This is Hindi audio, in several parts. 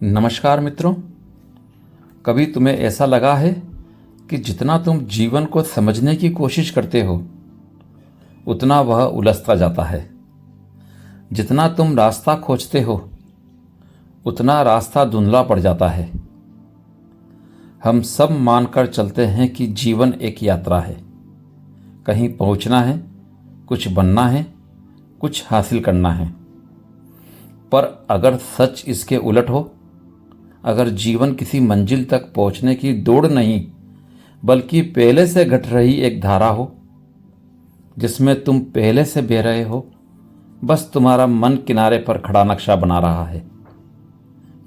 नमस्कार मित्रों। कभी तुम्हें ऐसा लगा है कि जितना तुम जीवन को समझने की कोशिश करते हो उतना वह उलझता जाता है। जितना तुम रास्ता खोजते हो उतना रास्ता धुंधला पड़ जाता है। हम सब मानकर चलते हैं कि जीवन एक यात्रा है, कहीं पहुंचना है, कुछ बनना है, कुछ हासिल करना है। पर अगर सच इसके उलट हो, अगर जीवन किसी मंजिल तक पहुंचने की दौड़ नहीं बल्कि पहले से घट रही एक धारा हो जिसमें तुम पहले से बह रहे हो, बस तुम्हारा मन किनारे पर खड़ा नक्शा बना रहा है,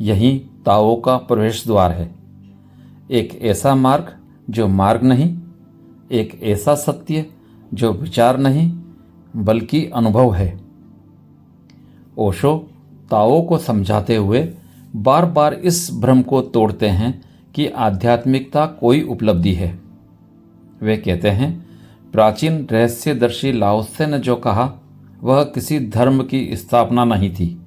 यही ताओ का प्रवेश द्वार है। एक ऐसा मार्ग जो मार्ग नहीं, एक ऐसा सत्य जो विचार नहीं बल्कि अनुभव है। ओशो ताओ को समझाते हुए बार बार इस भ्रम को तोड़ते हैं कि आध्यात्मिकता कोई उपलब्धि है। वे कहते हैं, प्राचीन रहस्यदर्शी लाओत्से ने जो कहा वह किसी धर्म की स्थापना नहीं थी,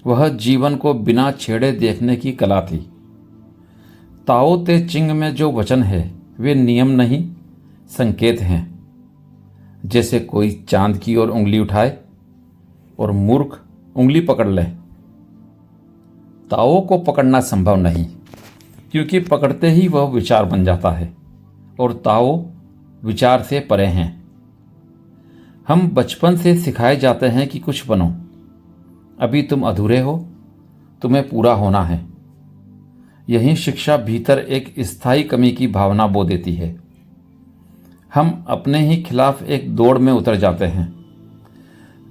वह जीवन को बिना छेड़े देखने की कला थी। ताओ ते चिंग में जो वचन है वे नियम नहीं, संकेत हैं। जैसे कोई चांद की ओर उंगली उठाए और मूर्ख उंगली पकड़ ले। ताओ को पकड़ना संभव नहीं, क्योंकि पकड़ते ही वह विचार बन जाता है और ताओ विचार से परे हैं। हम बचपन से सिखाए जाते हैं कि कुछ बनो, अभी तुम अधूरे हो, तुम्हें पूरा होना है। यही शिक्षा भीतर एक स्थायी कमी की भावना बो देती है। हम अपने ही खिलाफ एक दौड़ में उतर जाते हैं।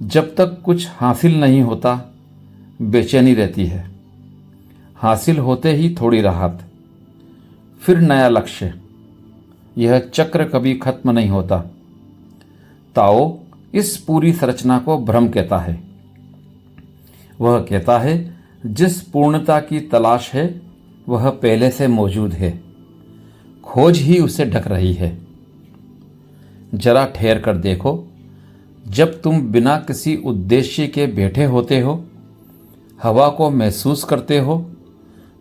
जब तक कुछ हासिल नहीं होता बेचैनी रहती है, हासिल होते ही थोड़ी राहत, फिर नया लक्ष्य। यह चक्र कभी खत्म नहीं होता। ताओ इस पूरी संरचना को भ्रम कहता है। वह कहता है, जिस पूर्णता की तलाश है वह पहले से मौजूद है, खोज ही उसे ढक रही है। जरा ठहर कर देखो, जब तुम बिना किसी उद्देश्य के बैठे होते हो, हवा को महसूस करते हो,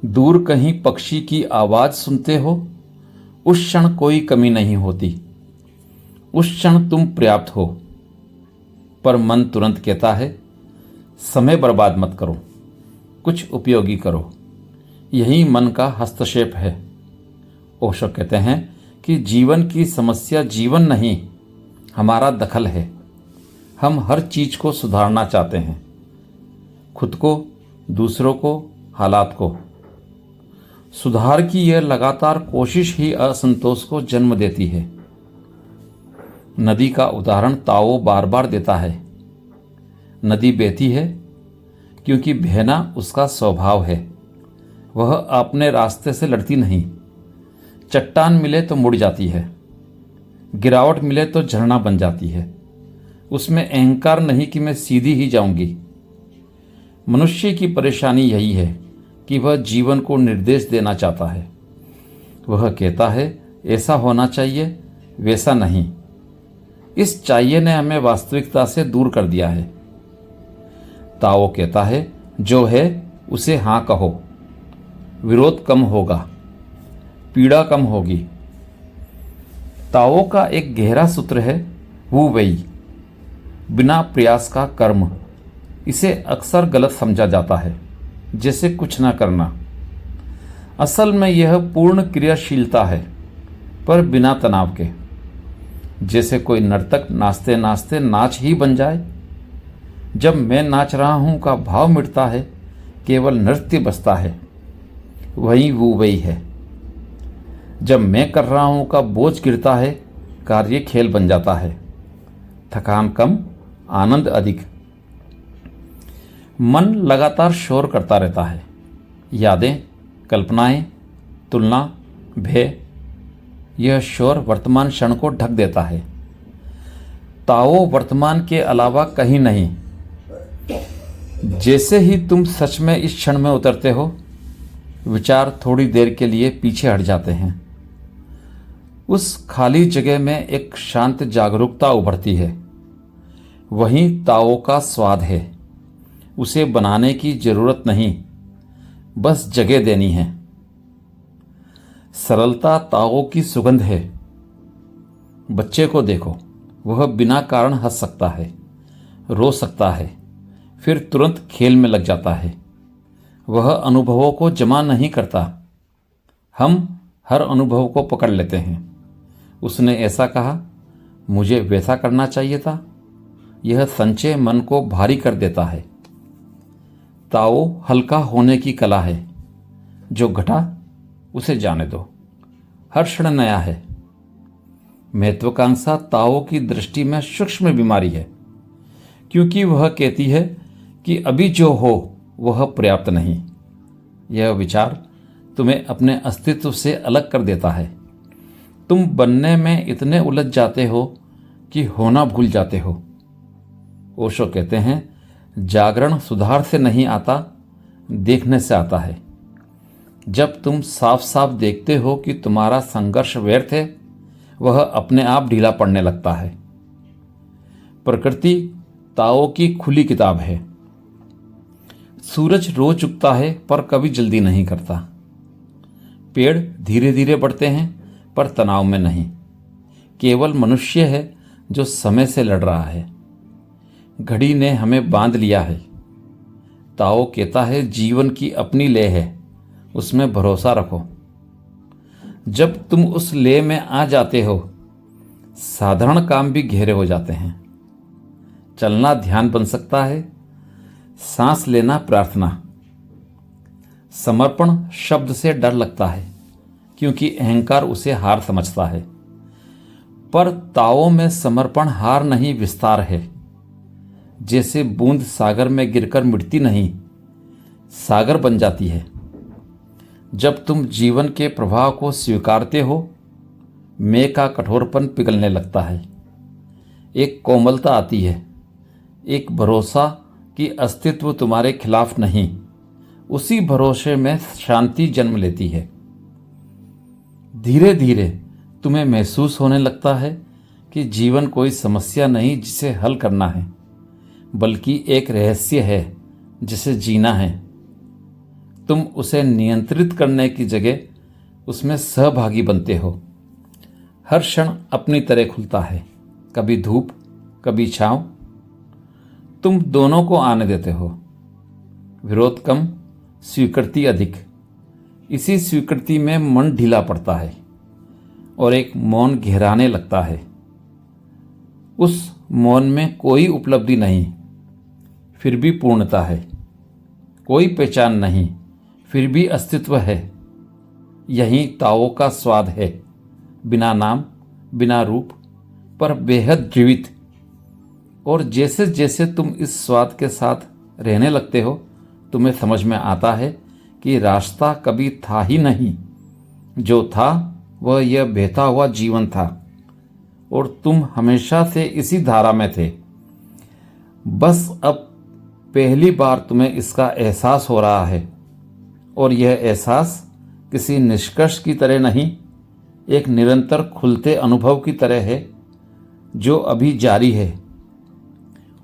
दूर कहीं पक्षी की आवाज़ सुनते हो, उस क्षण कोई कमी नहीं होती। उस क्षण तुम पर्याप्त हो। पर मन तुरंत कहता है, समय बर्बाद मत करो, कुछ उपयोगी करो। यही मन का हस्तक्षेप है। ओशो कहते हैं कि जीवन की समस्या जीवन नहीं, हमारा दखल है। हम हर चीज को सुधारना चाहते हैं, खुद को, दूसरों को, हालात को। सुधार की यह लगातार कोशिश ही असंतोष को जन्म देती है। नदी का उदाहरण ताओ बार बार देता है। नदी बहती है क्योंकि बहना उसका स्वभाव है। वह अपने रास्ते से लड़ती नहीं। चट्टान मिले तो मुड़ जाती है, गिरावट मिले तो झरना बन जाती है। उसमें अहंकार नहीं कि मैं सीधी ही जाऊंगी। मनुष्य की परेशानी यही है कि वह जीवन को निर्देश देना चाहता है। वह कहता है, ऐसा होना चाहिए, वैसा नहीं। इस चाहिए ने हमें वास्तविकता से दूर कर दिया है। ताओ कहता है, जो है उसे हाँ कहो, विरोध कम होगा, पीड़ा कम होगी। ताओ का एक गहरा सूत्र है, वू वही, बिना प्रयास का कर्म। इसे अक्सर गलत समझा जाता है, जैसे कुछ ना करना। असल में यह पूर्ण क्रियाशीलता है, पर बिना तनाव के। जैसे कोई नर्तक नाचते नाचते नाच ही बन जाए। जब मैं नाच रहा हूं का भाव मिटता है, केवल नृत्य बचता है, वही वो वही है। जब मैं कर रहा हूं का बोझ गिरता है, कार्य खेल बन जाता है, थकान कम, आनंद अधिक। मन लगातार शोर करता रहता है। यादें, कल्पनाएं, तुलना, भय। यह शोर वर्तमान क्षण को ढक देता है। ताओ वर्तमान के अलावा कहीं नहीं। जैसे ही तुम सच में इस क्षण में उतरते हो, विचार थोड़ी देर के लिए पीछे हट जाते हैं। उस खाली जगह में एक शांत जागरूकता उभरती है। वही ताओ का स्वाद है। उसे बनाने की जरूरत नहीं, बस जगह देनी है। सरलता ताओ की सुगंध है। बच्चे को देखो, वह बिना कारण हंस सकता है, रो सकता है, फिर तुरंत खेल में लग जाता है। वह अनुभवों को जमा नहीं करता। हम हर अनुभव को पकड़ लेते हैं। उसने ऐसा कहा, मुझे वैसा करना चाहिए था। यह संचय मन को भारी कर देता है। ताओ हल्का होने की कला है। जो घटा उसे जाने दो। हर क्षण नया है। महत्वाकांक्षा ताओ की दृष्टि में सूक्ष्म बीमारी है, क्योंकि वह कहती है कि अभी जो हो वह पर्याप्त नहीं। यह विचार तुम्हें अपने अस्तित्व से अलग कर देता है। तुम बनने में इतने उलझ जाते हो कि होना भूल जाते हो। ओशो कहते हैं, जागरण सुधार से नहीं आता, देखने से आता है। जब तुम साफ साफ देखते हो कि तुम्हारा संघर्ष व्यर्थ है, वह अपने आप ढीला पड़ने लगता है। प्रकृति ताओ की खुली किताब है। सूरज रोज उगता है पर कभी जल्दी नहीं करता। पेड़ धीरे धीरे बढ़ते हैं पर तनाव में नहीं। केवल मनुष्य है जो समय से लड़ रहा है। घड़ी ने हमें बांध लिया है। ताओ कहता है, जीवन की अपनी लय है, उसमें भरोसा रखो। जब तुम उस लय में आ जाते हो, साधारण काम भी गहरे हो जाते हैं। चलना ध्यान बन सकता है, सांस लेना प्रार्थना। समर्पण शब्द से डर लगता है, क्योंकि अहंकार उसे हार समझता है। पर ताओ में समर्पण हार नहीं, विस्तार है। जैसे बूंद सागर में गिरकर मिटती नहीं, सागर बन जाती है। जब तुम जीवन के प्रवाह को स्वीकारते हो, मेघ का कठोरपन पिघलने लगता है। एक कोमलता आती है, एक भरोसा कि अस्तित्व तुम्हारे खिलाफ नहीं। उसी भरोसे में शांति जन्म लेती है। धीरे धीरे तुम्हें महसूस होने लगता है कि जीवन कोई समस्या नहीं जिसे हल करना है, बल्कि एक रहस्य है जिसे जीना है। तुम उसे नियंत्रित करने की जगह उसमें सहभागी बनते हो। हर क्षण अपनी तरह खुलता है, कभी धूप कभी छांव। तुम दोनों को आने देते हो। विरोध कम, स्वीकृति अधिक। इसी स्वीकृति में मन ढीला पड़ता है और एक मौन गहराने लगता है। उस मौन में कोई उपलब्धि नहीं, फिर भी पूर्णता है। कोई पहचान नहीं, फिर भी अस्तित्व है। यही ताओ का स्वाद है, बिना नाम बिना रूप पर बेहद जीवित। और जैसे जैसे तुम इस स्वाद के साथ रहने लगते हो, तुम्हें समझ में आता है कि रास्ता कभी था ही नहीं। जो था वह यह बहता हुआ जीवन था, और तुम हमेशा से इसी धारा में थे। बस अब पहली बार तुम्हें इसका एहसास हो रहा है, और यह एहसास किसी निष्कर्ष की तरह नहीं, एक निरंतर खुलते अनुभव की तरह है, जो अभी जारी है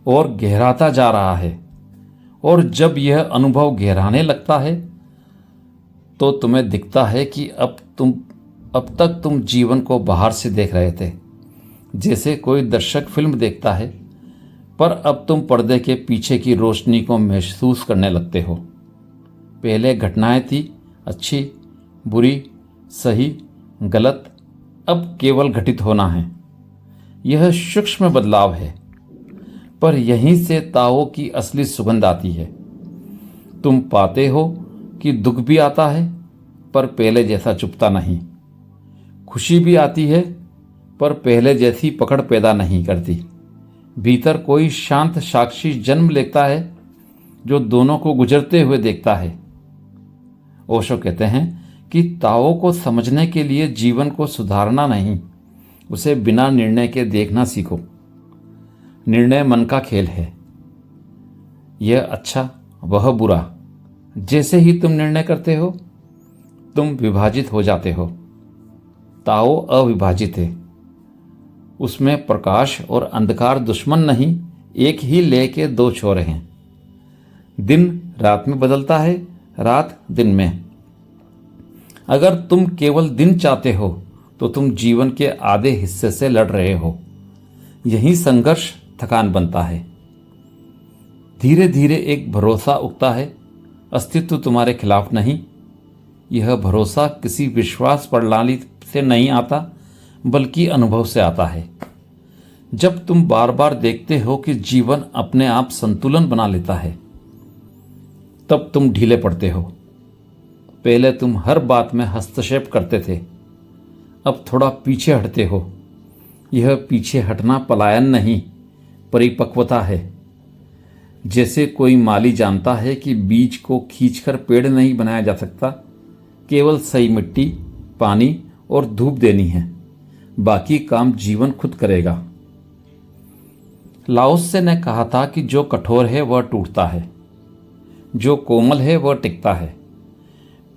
और गहराता जा रहा है। और जब यह अनुभव गहराने लगता है, तो तुम्हें दिखता है कि अब तक तुम जीवन को बाहर से देख रहे थे, जैसे कोई दर्शक फिल्म देखता है, पर अब तुम पर्दे के पीछे की रोशनी को महसूस करने लगते हो। पहले घटनाएं थी, अच्छी बुरी सही गलत, अब केवल घटित होना है। यह सूक्ष्म बदलाव है, पर यहीं से ताओ की असली सुगंध आती है। तुम पाते हो कि दुख भी आता है, पर पहले जैसा चुपता नहीं। खुशी भी आती है, पर पहले जैसी पकड़ पैदा नहीं करती। भीतर कोई शांत साक्षी जन्म लेता है, जो दोनों को गुजरते हुए देखता है। ओशो कहते हैं कि ताओ को समझने के लिए जीवन को सुधारना नहीं, उसे बिना निर्णय के देखना सीखो। निर्णय मन का खेल है। यह अच्छा, वह बुरा। जैसे ही तुम निर्णय करते हो, तुम विभाजित हो जाते हो। ताओ अविभाजित है। उसमें प्रकाश और अंधकार दुश्मन नहीं, एक ही ले के दो छोर हैं। दिन रात में बदलता है, रात दिन में। अगर तुम केवल दिन चाहते हो तो तुम जीवन के आधे हिस्से से लड़ रहे हो। यही संघर्ष थकान बनता है। धीरे धीरे एक भरोसा उगता है, अस्तित्व तुम्हारे खिलाफ नहीं। यह भरोसा किसी विश्वास प्रणाली से नहीं आता, बल्कि अनुभव से आता है। जब तुम बार बार देखते हो कि जीवन अपने आप संतुलन बना लेता है, तब तुम ढीले पड़ते हो। पहले तुम हर बात में हस्तक्षेप करते थे, अब थोड़ा पीछे हटते हो। यह पीछे हटना पलायन नहीं, परिपक्वता है। जैसे कोई माली जानता है कि बीज को खींचकर पेड़ नहीं बनाया जा सकता, केवल सही मिट्टी, पानी और धूप देनी है, बाकी काम जीवन खुद करेगा। लाओत्से ने कहा था कि जो कठोर है वह टूटता है, जो कोमल है वह टिकता है।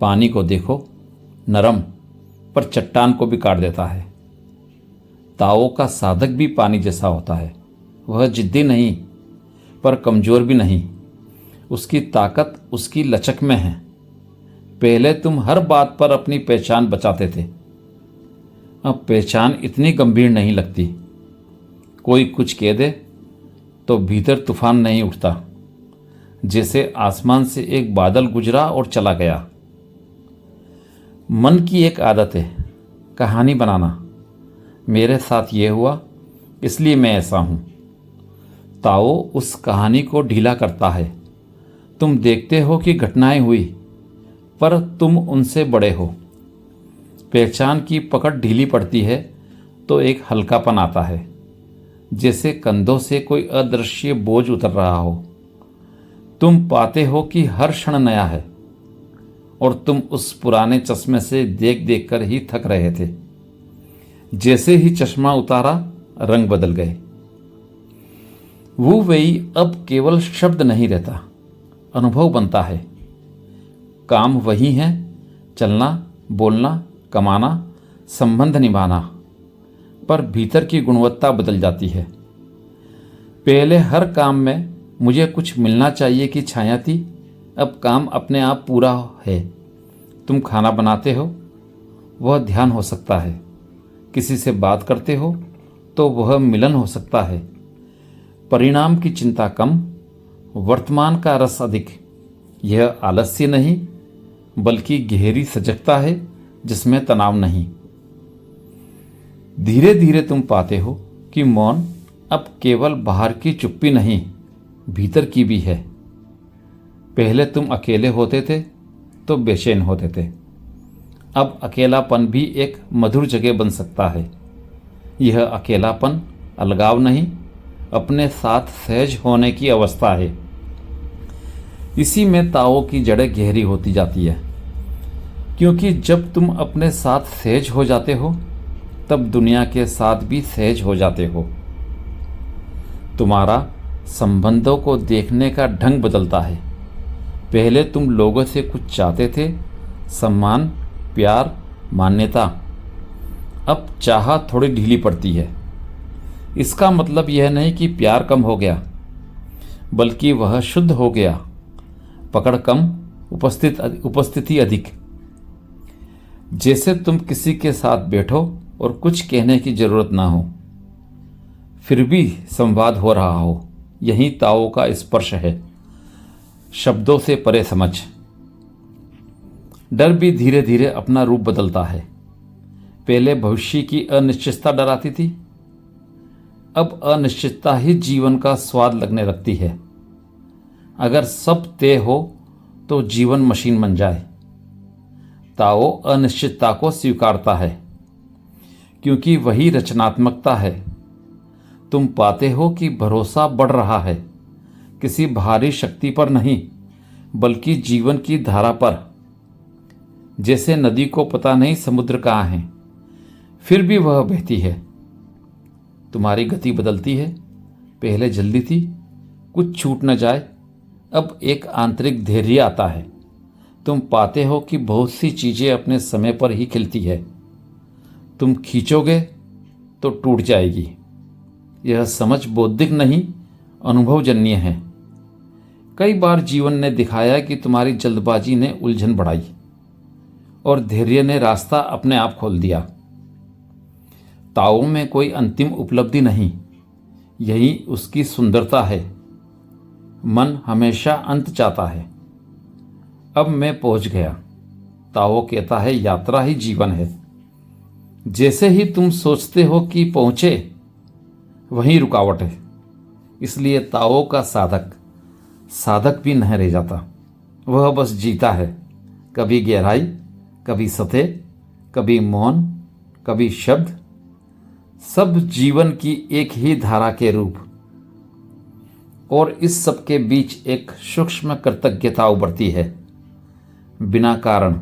पानी को देखो, नरम, पर चट्टान को भी काट देता है। ताओ का साधक भी पानी जैसा होता है। वह जिद्दी नहीं, पर कमजोर भी नहीं। उसकी ताकत उसकी लचक में है। पहले तुम हर बात पर अपनी पहचान बचाते थे, अब पहचान इतनी गंभीर नहीं लगती। कोई कुछ कह दे तो भीतर तूफान नहीं उठता, जैसे आसमान से एक बादल गुजरा और चला गया। मन की एक आदत है कहानी बनाना। मेरे साथ ये हुआ, इसलिए मैं ऐसा हूं। ताओ उस कहानी को ढीला करता है। तुम देखते हो कि घटनाएं हुई, पर तुम उनसे बड़े हो। पहचान की पकड़ ढीली पड़ती है तो एक हल्कापन आता है, जैसे कंधों से कोई अदृश्य बोझ उतर रहा हो। तुम पाते हो कि हर क्षण नया है, और तुम उस पुराने चश्मे से देख देख कर ही थक रहे थे। जैसे ही चश्मा उतारा, रंग बदल गए। वो वही अब केवल शब्द नहीं रहता, अनुभव बनता है। काम वही है, चलना, बोलना, कमाना, संबंध निभाना, पर भीतर की गुणवत्ता बदल जाती है। पहले हर काम में मुझे कुछ मिलना चाहिए की छाया थी, अब काम अपने आप पूरा है। तुम खाना बनाते हो, वह ध्यान हो सकता है। किसी से बात करते हो तो वह मिलन हो सकता है। परिणाम की चिंता कम, वर्तमान का रस अधिक। यह आलस्य नहीं, बल्कि गहरी सजगता है जिसमें तनाव नहीं। धीरे धीरे तुम पाते हो कि मौन अब केवल बाहर की चुप्पी नहीं, भीतर की भी है। पहले तुम अकेले होते थे तो बेचैन होते थे, अब अकेलापन भी एक मधुर जगह बन सकता है। यह अकेलापन अलगाव नहीं, अपने साथ सहज होने की अवस्था है। इसी में ताओ की जड़ें गहरी होती जाती है, क्योंकि जब तुम अपने साथ सहज हो जाते हो, तब दुनिया के साथ भी सहज हो जाते हो। तुम्हारा संबंधों को देखने का ढंग बदलता है। पहले तुम लोगों से कुछ चाहते थे, सम्मान, प्यार, मान्यता। अब चाह थोड़ी ढीली पड़ती है। इसका मतलब यह नहीं कि प्यार कम हो गया, बल्कि वह शुद्ध हो गया। पकड़ कम, उपस्थिति अधिक। जैसे तुम किसी के साथ बैठो और कुछ कहने की जरूरत ना हो, फिर भी संवाद हो रहा हो। यही ताओ का स्पर्श है, शब्दों से परे समझ। डर भी धीरे धीरे अपना रूप बदलता है। पहले भविष्य की अनिश्चितता डराती थी, अब अनिश्चितता ही जीवन का स्वाद लगने लगती है। अगर सब तय हो तो जीवन मशीन बन जाए। ताओ अनिश्चितता को स्वीकारता है, क्योंकि वही रचनात्मकता है। तुम पाते हो कि भरोसा बढ़ रहा है, किसी भारी शक्ति पर नहीं, बल्कि जीवन की धारा पर। जैसे नदी को पता नहीं समुद्र कहाँ है, फिर भी वह बहती है। तुम्हारी गति बदलती है। पहले जल्दी थी, कुछ छूट न जाए, अब एक आंतरिक धैर्य आता है। तुम पाते हो कि बहुत सी चीज़ें अपने समय पर ही खिलती है। तुम खींचोगे तो टूट जाएगी। यह समझ बौद्धिक नहीं, अनुभवजन्य है। कई बार जीवन ने दिखाया कि तुम्हारी जल्दबाजी ने उलझन बढ़ाई और धैर्य ने रास्ता अपने आप खोल दिया। ताओ में कोई अंतिम उपलब्धि नहीं, यही उसकी सुंदरता है। मन हमेशा अंत चाहता है। अब मैं पहुंच गया। ताओ कहता है यात्रा ही जीवन है। जैसे ही तुम सोचते हो कि पहुंचे, वहीं रुकावट है। इसलिए ताओ का साधक भी नहीं रह जाता। वह बस जीता है, कभी गहराई, कभी सतह, कभी मौन, कभी शब्द, सब जीवन की एक ही धारा के रूप। और इस सब के बीच एक सूक्ष्म कृतज्ञता उभरती है, बिना कारण,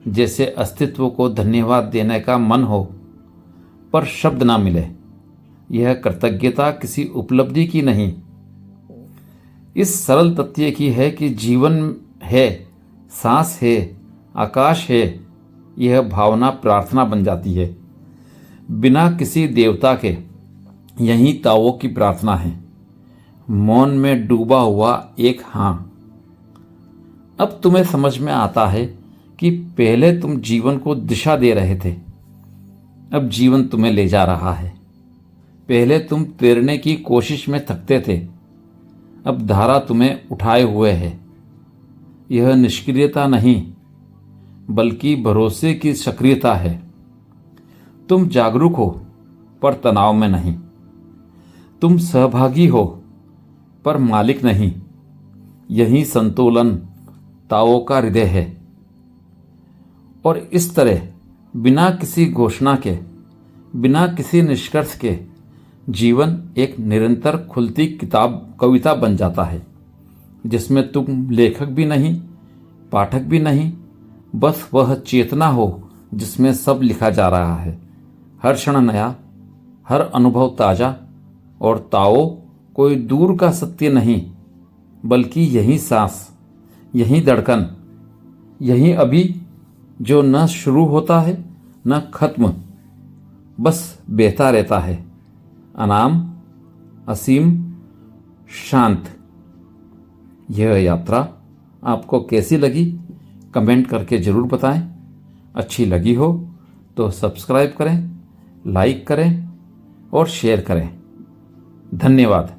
जैसे अस्तित्व को धन्यवाद देने का मन हो पर शब्द ना मिले। यह कृतज्ञता किसी उपलब्धि की नहीं, इस सरल तथ्य की है कि जीवन है, सांस है, आकाश है। यह भावना प्रार्थना बन जाती है, बिना किसी देवता के। यही ताओ की प्रार्थना है, मौन में डूबा हुआ एक हाँ। अब तुम्हें समझ में आता है कि पहले तुम जीवन को दिशा दे रहे थे, अब जीवन तुम्हें ले जा रहा है। पहले तुम तैरने की कोशिश में थकते थे, अब धारा तुम्हें उठाए हुए है। यह निष्क्रियता नहीं, बल्कि भरोसे की सक्रियता है। तुम जागरूक हो पर तनाव में नहीं, तुम सहभागी हो पर मालिक नहीं। यही संतुलन ताओ का हृदय है। और इस तरह बिना किसी घोषणा के, बिना किसी निष्कर्ष के, जीवन एक निरंतर खुलती कविता बन जाता है, जिसमें तुम लेखक भी नहीं, पाठक भी नहीं, बस वह चेतना हो जिसमें सब लिखा जा रहा है। हर क्षण नया, हर अनुभव ताजा। और ताओ कोई दूर का सत्य नहीं, बल्कि यही सांस, यही धड़कन, यही अभी, जो न शुरू होता है न खत्म, बस बहता रहता है, अनाम, असीम, शांत। यह यात्रा आपको कैसी लगी कमेंट करके ज़रूर बताएं। अच्छी लगी हो तो सब्सक्राइब करें, लाइक करें और शेयर करें। धन्यवाद।